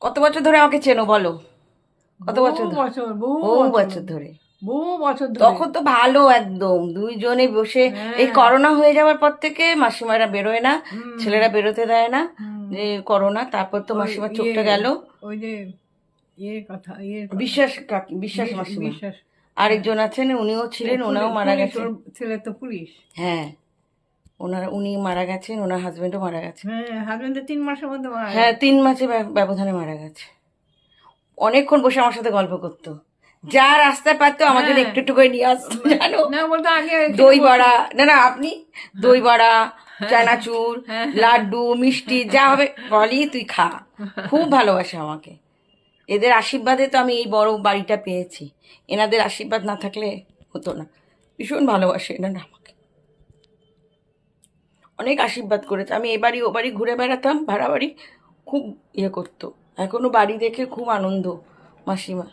কত বছর ধরে আমাকে চেনো বলো? কত বহু বছর ধরে? বছর, বহু বহু বছর, বছর ধরে। বহু বছর ধরে। তখন তো ভালো একদম দুইজনে বসে। এই হ্যাঁ। করোনা হয়ে যাওয়ার পর থেকে মাসিমারা বেরোয় না, হুম। ছেলেরা বেরোতে দেয় না। হুম। যে করোনা, তারপর তো ওই মাসিমার ইয়ে, চোখটা গেল। ওই যে ইয়ের কথা। বিশ্বাস কাকি, বিশ্বাস মাসিমা। বিশ্বাস। হ্যাঁ। আরেকজন আছেন, উনিও ও ছিলেন, ওনাও মারা পুলিশ, গেছেন। ওর ছেলে তো পুলিশ। হ্যাঁ, উনি মারা গেছেন, ওনার হাজবেন্ডও মারা গেছে। হ্যাঁ, হাজবেন্ডের 3 মাসের মধ্যে মারা হ্যাঁ, গেছে। 3 মাসে ব্যবধানে মারা গেছে। অনেকক্ষণ বসে আমার সাথে গল্প করতো। যা রাস্তায় পারতো আমার জন্য হ্যাঁ। একটু একটু করে নিয়ে আসতো, জানো। না, বলতো আগে এখানে দই বসে। বড়া, না না আপনি, দই বড়া, হ্যাঁ। চানাচুর, হ্যাঁ। লাড্ডু, মিষ্টি যা হবে বলি তুই খা। খুব ভালোবাসে আমাকে। এদের আশীর্বাদে তো আমি এই বড় বাড়িটা পেয়েছি। এনাদের আশীর্বাদ না থাকলে হতো না। ভীষণ ভালোবাসে এনারা আমাকে, অনেক আশীর্বাদ করেছে। আমি এ বাড়ি ও বাড়ি ঘুরে বেড়াতাম, ভাড়া বাড়ি, খুব ইয়ে করতো। এখনো বাড়ি দেখে খুব আনন্দ মাসিমা।